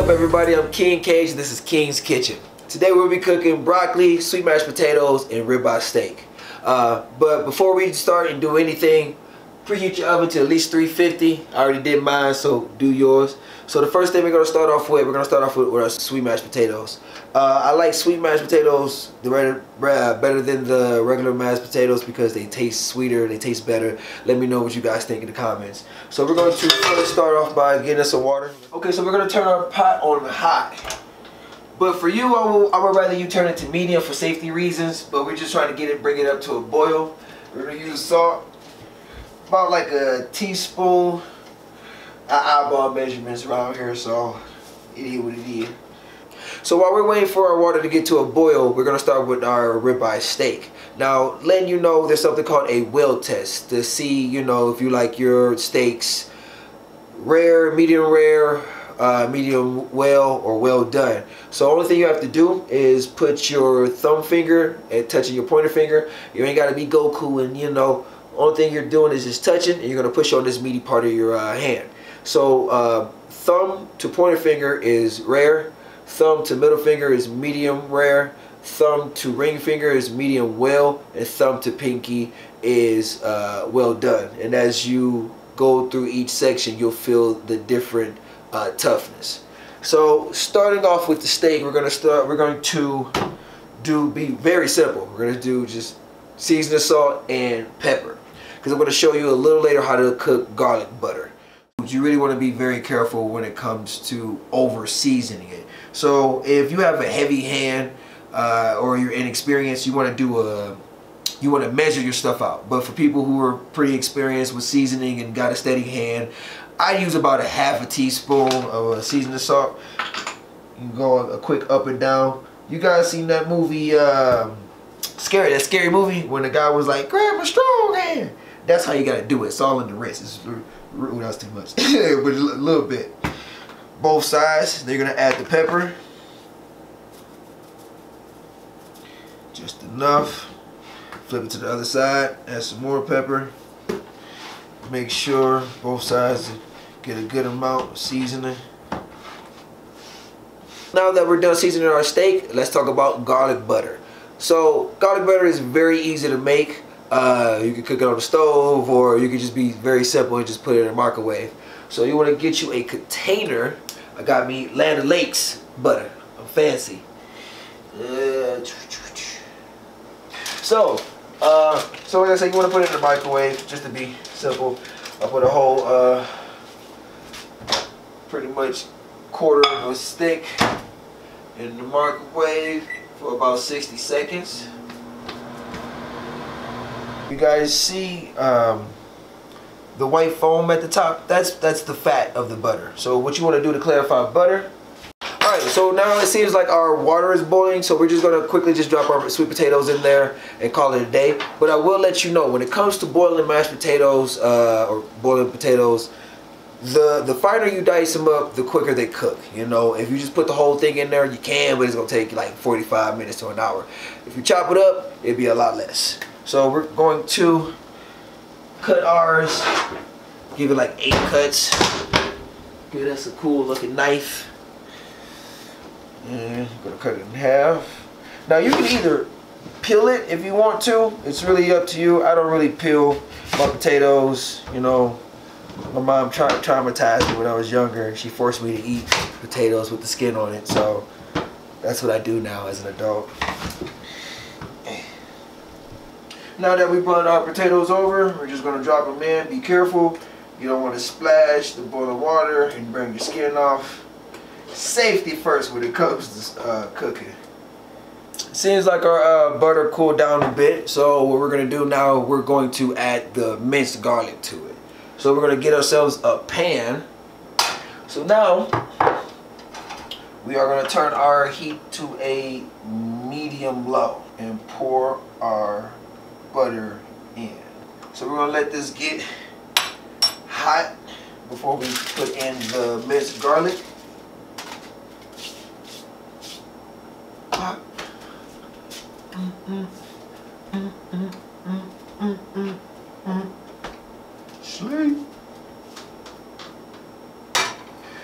up, everybody? I'm King Kage. This is King's Kitchen. Today we'll be cooking broccoli, sweet mashed potatoes, and ribeye steak. But before we start and do anything, preheat your oven to at least 350. I already did mine, so do yours. So the first thing we're going to start off with, our sweet mashed potatoes. I like sweet mashed potatoes better than the regular mashed potatoes because they taste sweeter, they taste better. Let me know what you guys think in the comments. So we're going to first start off by getting us some water. Okay, so we're going to turn our pot on hot. But for you, I would rather you turn it to medium for safety reasons, but we're just trying to bring it up to a boil. We're going to use salt, about like a teaspoon. Eyeball measurements around here, so it is what it is. So while we're waiting for our water to get to a boil, we're going to start with our ribeye steak. Now, letting you know, there's something called a well test to see, you know, if you like your steaks rare, medium well, or well done. So the only thing you have to do is put your thumb finger and touching your pointer finger. You ain't got to be Goku, and you know, only thing you're doing is just touching, and you're going to push on this meaty part of your hand. So thumb to pointer finger is rare, thumb to middle finger is medium rare, thumb to ring finger is medium well, and thumb to pinky is well done. And as you go through each section, you'll feel the different toughness. So starting off with the steak, we're going to be very simple. We're going to do just seasoning, salt, and pepper, because I'm going to show you a little later how to cook garlic butter. You really want to be very careful when it comes to over seasoning it. So if you have a heavy hand or you're inexperienced, you want to measure your stuff out. But for people who are pretty experienced with seasoning and got a steady hand, I use about a half a teaspoon of seasoning salt. You can go a quick up and down. You guys seen that movie, that scary movie when the guy was like, grab a strong hand? That's how you gotta do it. It's all in the wrist. Ooh, that's too much. But a little bit. Both sides. Then you're gonna add the pepper. Just enough. Flip it to the other side. Add some more pepper. Make sure both sides get a good amount of seasoning. Now that we're done seasoning our steak, let's talk about garlic butter. So garlic butter is very easy to make. You can cook it on the stove, or you can just be very simple and just put it in a microwave. So you want to get you a container. I got me Land O'Lakes butter. I'm fancy. So like I said, you want to put it in the microwave just to be simple. I put a whole pretty much quarter of a stick in the microwave for about 60 seconds. You guys see the white foam at the top? That's the fat of the butter. So what you want to do to clarify butter. Alright, so now it seems like our water is boiling, so we're just going to quickly just drop our sweet potatoes in there and call it a day. But I will let you know, when it comes to boiling mashed potatoes or boiling potatoes, the finer you dice them up, the quicker they cook. You know, if you just put the whole thing in there, you can, but it's going to take like 45 minutes to an hour. If you chop it up, it'd be a lot less. So we're going to cut ours, give it like 8 cuts. Give us a cool looking knife. And I'm gonna cut it in half. Now you can either peel it if you want to. It's really up to you. I don't really peel my potatoes. You know, my mom traumatized me when I was younger. She forced me to eat potatoes with the skin on it. So that's what I do now as an adult. Now that we brought our potatoes over, we're just gonna drop them in. Be careful. You don't want to splash the boiling water and burn your skin off. Safety first when it comes to cooking. Seems like our butter cooled down a bit, so what we're going to do now, we're going to add the minced garlic to it. So we're going to get ourselves a pan. So now we are going to turn our heat to a medium low and pour our butter in. So we're going to let this get hot before we put in the minced garlic. Sleep.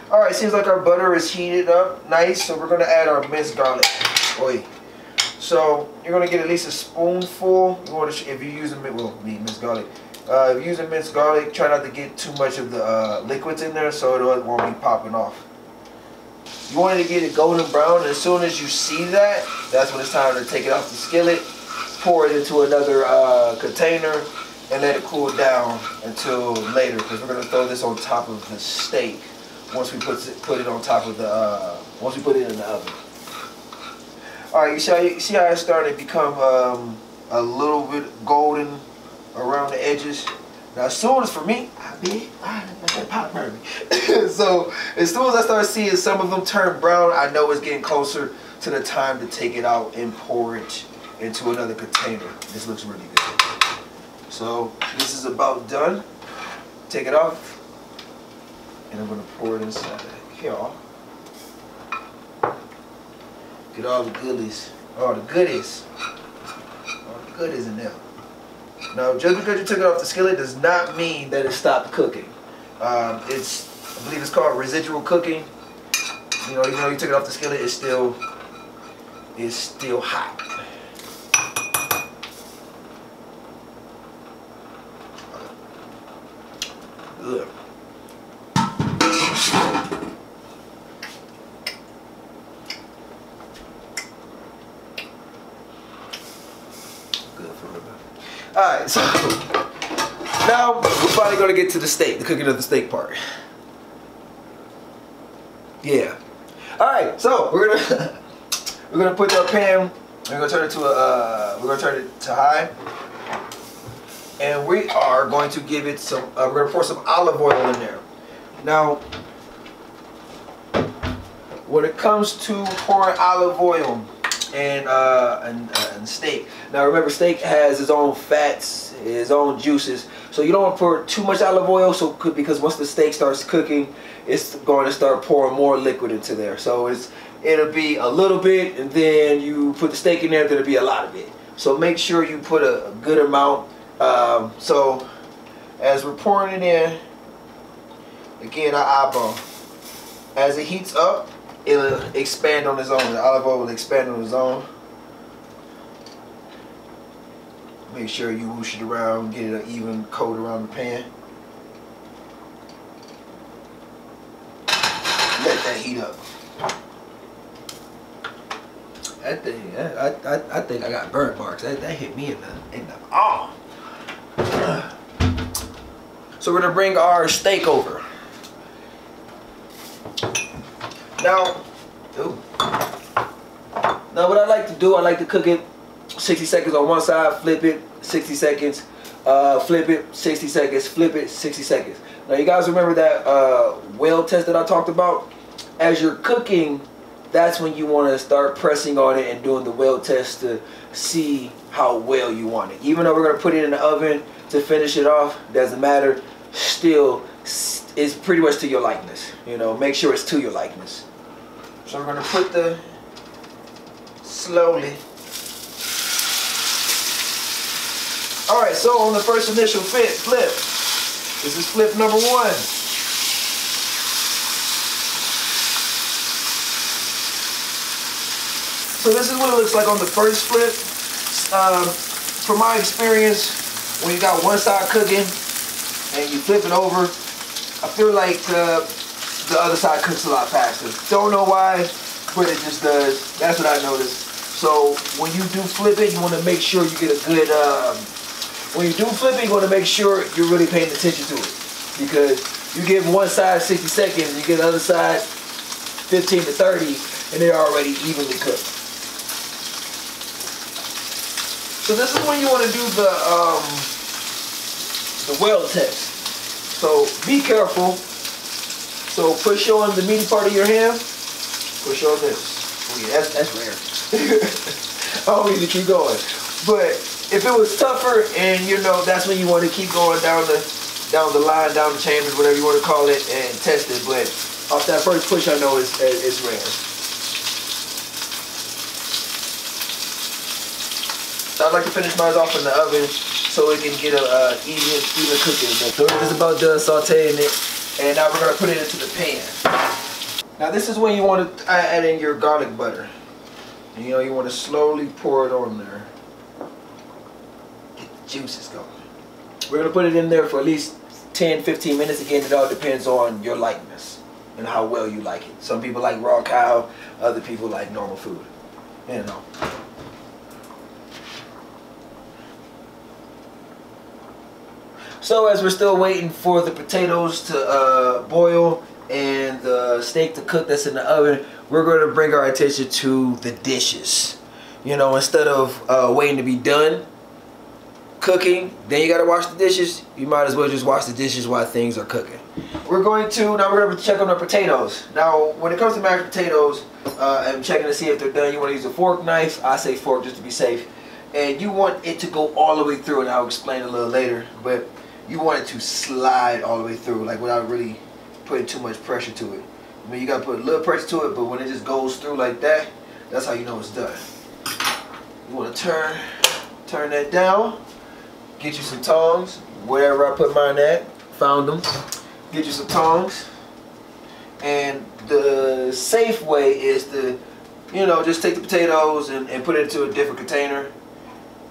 Alright, seems like our butter is heated up nice, so we're going to add our minced garlic. Oi. So you're going to get at least a spoonful. You want to, if you're using minced garlic. If you're using minced garlic, try not to get too much of the liquids in there so it won't be popping off. You want to get it golden brown, and as soon as you see that, that's when it's time to take it off the skillet, pour it into another container, and let it cool down until later, because we're going to throw this on top of the steak once we put it on top of the once we put it in the oven. All right, you see how it's starting to become a little bit golden around the edges. Now, as soon as for me, that pop hurt me. So as soon as I start seeing some of them turn brown, I know it's getting closer to the time to take it out and pour it into another container. This looks really good. So this is about done. Take it off. And I'm going to pour it inside here. Get all the goodies. All the goodies. All the goodies in there. Now, just because you took it off the skillet does not mean that it stopped cooking. I believe it's called residual cooking. You know, even though you took it off the skillet, it's still hot. Good. Alright, so now we're finally going to get to the steak, the cooking of the steak part. Yeah. Alright, so we're gonna put our pan, we're gonna turn it to high. And we are going to give it some we're gonna pour some olive oil in there. Now, when it comes to pouring olive oil and steak. Now remember, steak has its own fats, its own juices, so you don't want to pour too much olive oil, because once the steak starts cooking, it's going to start pouring more liquid into there. So it'll be a little bit, and then you put the steak in there, there'll be a lot of it. So make sure you put a good amount. So as we're pouring it in, again, I eyeball. As it heats up, it'll expand on its own. The olive oil will expand on its own. Make sure you whoosh it around, get it an even coat around the pan. Let that heat up. That thing, I think I got burn marks. That hit me in the arm. So we're gonna bring our steak over. Now what I like to do, I like to cook it 60 seconds on one side, flip it, 60 seconds, flip it, 60 seconds, flip it, 60 seconds. Now you guys remember that well test that I talked about? As you're cooking, that's when you want to start pressing on it and doing the well test to see how well you want it. Even though we're going to put it in the oven to finish it off, doesn't matter. Still, it's pretty much to your likeness. You know, make sure it's to your likeness. So we're going to put the slowly. Alright, so on the first initial flip, this is flip number 1. So this is what it looks like on the first flip. From my experience, when you got one side cooking and you flip it over, I feel like the other side cooks a lot faster. Don't know why, but it just does. That's what I noticed. So when you do flip it, you want to make sure you get a good, when you do flip it, you want to make sure you're really paying attention to it. Because you give one side 60 seconds, you get the other side 15 to 30, and they're already evenly cooked. So this is when you want to do the well test. So be careful. So push on the meaty part of your hand. Push on this. Oh yeah, that's rare. I don't need to keep going. But if it was tougher, and you know, that's when you want to keep going down the line, down the chambers, whatever you want to call it, and test it. But off that first push, I know it's rare. So I'd like to finish mine off in the oven so it can get a even cooking. So we're just about done sauteing it, and now we're gonna put it into the pan. Now this is when you want to add in your garlic butter. And, you know, you want to slowly pour it on there. Get the juices going. We're going to put it in there for at least 10-15 minutes. Again, it all depends on your likeness and how well you like it. Some people like raw cow, other people like normal food. You know. So as we're still waiting for the potatoes to boil and the steak to cook that's in the oven, we're going to bring our attention to the dishes. You know, instead of waiting to be done cooking, then you got to wash the dishes, you might as well just wash the dishes while things are cooking. We're going to check on our potatoes. Now, when it comes to mashed potatoes, I'm checking to see if they're done. You want to use a fork, knife. I say fork just to be safe. And you want it to go all the way through, and I'll explain a little later. But you want it to slide all the way through, like without really putting too much pressure to it. I mean, you got to put a little pressure to it, but when it just goes through like that, that's how you know it's done. You want to turn that down. Get you some tongs, wherever I put mine at, found them. Get you some tongs. And the safe way is to, you know, just take the potatoes and put it into a different container.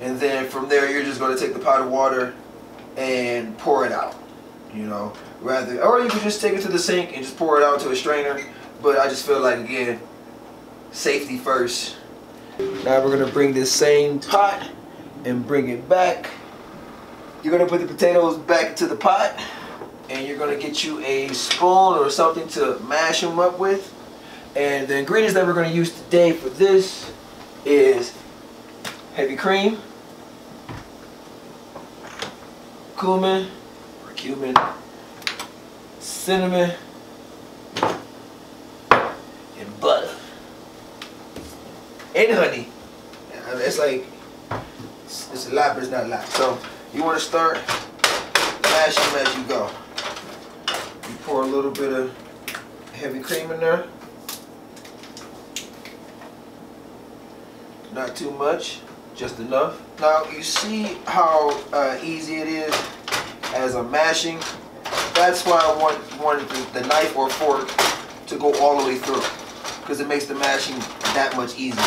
And then from there, you're just going to take the pot of water and pour it out, you know, or you can just take it to the sink and just pour it out to a strainer. But I just feel like, again, safety first. Now we're going to bring this same pot and bring it back. You're going to put the potatoes back into the pot, and you're going to get you a spoon or something to mash them up with. And the ingredients that we're going to use today for this is heavy cream, cumin, cinnamon, and butter, and honey. It's like, it's a lot, but it's not a lot. So you want to start mashing them as you go. You pour a little bit of heavy cream in there. Not too much, just enough. Now you see how easy it is as I'm mashing. That's why I wanted the knife or fork to go all the way through, because it makes the mashing that much easier.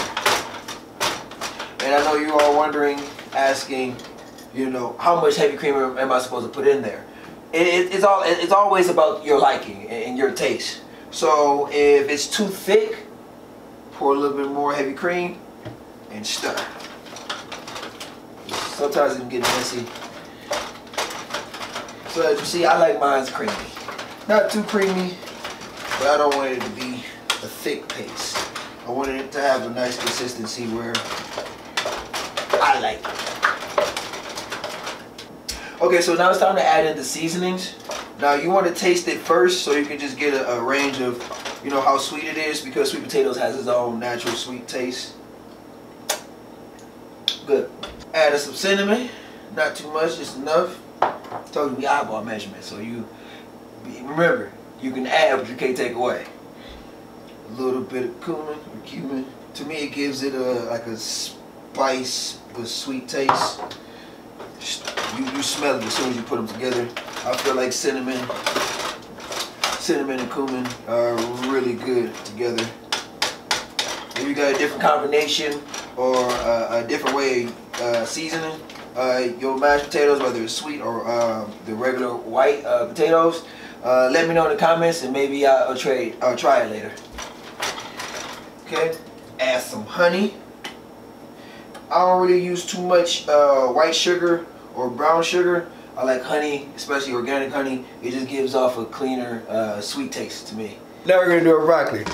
And I know you are wondering, asking, you know, how much heavy cream am I supposed to put in there? It's always about your liking and your taste. So if it's too thick, pour a little bit more heavy cream and stir. Sometimes it can get messy. So as you see, I like mine's creamy. Not too creamy, but I don't want it to be a thick paste. I wanted it to have a nice consistency where I like it. Okay, so now it's time to add in the seasonings. Now you want to taste it first so you can just get a range of, you know, how sweet it is, because sweet potatoes has its own natural sweet taste. Good. Add some cinnamon, not too much, just enough. I told you we eyeball measurement, so you remember, you can add but you can't take away. A little bit of cumin. To me, it gives it like a spice with sweet taste. You smell it as soon as you put them together. I feel like cinnamon and cumin are really good together. If you got a different combination or a different way of seasoning your mashed potatoes, whether it's sweet or the regular white potatoes, let me know in the comments, and maybe I'll try it later. Okay, add some honey. I don't really use too much white sugar or brown sugar. I like honey, especially organic honey. It just gives off a cleaner, sweet taste to me. Now we're gonna do our broccoli.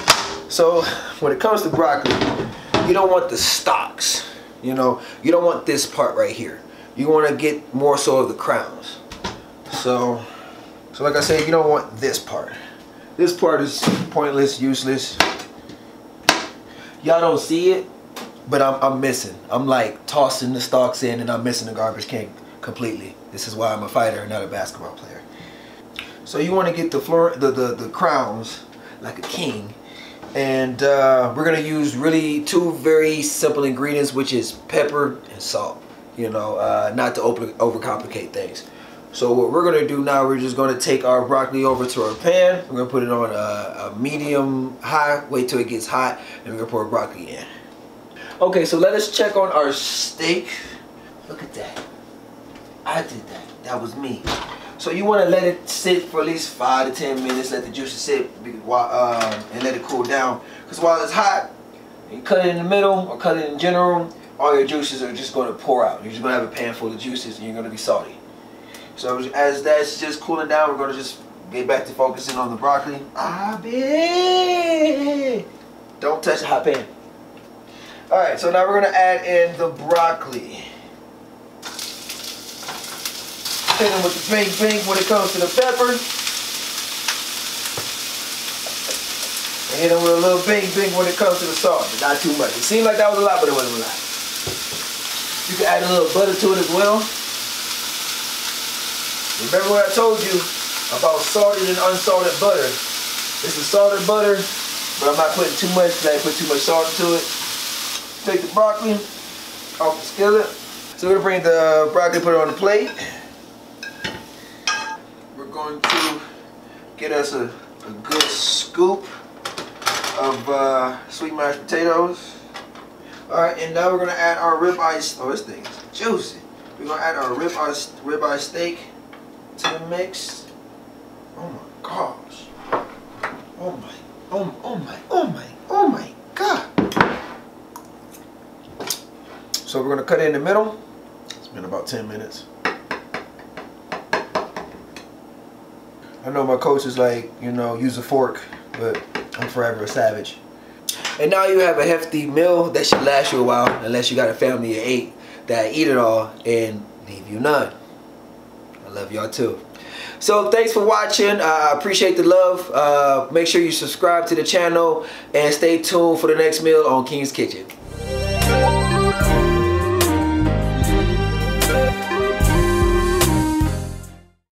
So when it comes to broccoli, you don't want the stalks. You know, you don't want this part right here. You want to get more so of the crowns. So like I said, you don't want this part. This part is pointless, useless. Y'all don't see it, but I'm missing. I'm like tossing the stalks in, and I'm missing the garbage can completely. This is why I'm a fighter and not a basketball player. So you want to get the crowns like a king, and we're gonna use really two very simple ingredients, which is pepper and salt. You know, not to overcomplicate things. So what we're gonna do now, we're just gonna take our broccoli over to our pan. We're gonna put it on a medium high, wait till it gets hot, and we're gonna pour broccoli in. Okay, so let us check on our steak. Look at that. I did that. That was me. So you wanna let it sit for at least 5 to 10 minutes, let the juices sit and let it cool down. Because while it's hot, you cut it in the middle or cut it in general, all your juices are just gonna pour out. You're just gonna have a pan full of juices and you're gonna be salty. So as that's just cooling down, we're gonna just get back to focusing on the broccoli. Don't touch the hot pan. Alright, so now we're gonna add in the broccoli. Hit them with the pink when it comes to the pepper. And hit them with a little pink when it comes to the salt, but not too much. It seemed like that was a lot, but it wasn't a lot. You can add a little butter to it as well. Remember what I told you about salted and unsalted butter. This is salted butter, but I'm not putting too much because I didn't put too much salt into it. Take the broccoli off the skillet. So we're going to bring the broccoli, put it on the plate. We're going to get us a good scoop of sweet mashed potatoes. Alright, and now we're going to add our ribeye. Oh, this thing is juicy. We're going to add our ribeye steak to the mix. Oh my gosh. Oh my God. So we're gonna cut it in the middle. It's been about 10 minutes. I know my coach is like, you know, use a fork, but I'm forever a savage. And now you have a hefty meal that should last you a while, unless you got a family of 8 that eat it all and leave you none. I love y'all too. So thanks for watching. I appreciate the love. Make sure you subscribe to the channel and stay tuned for the next meal on King's Kitchen.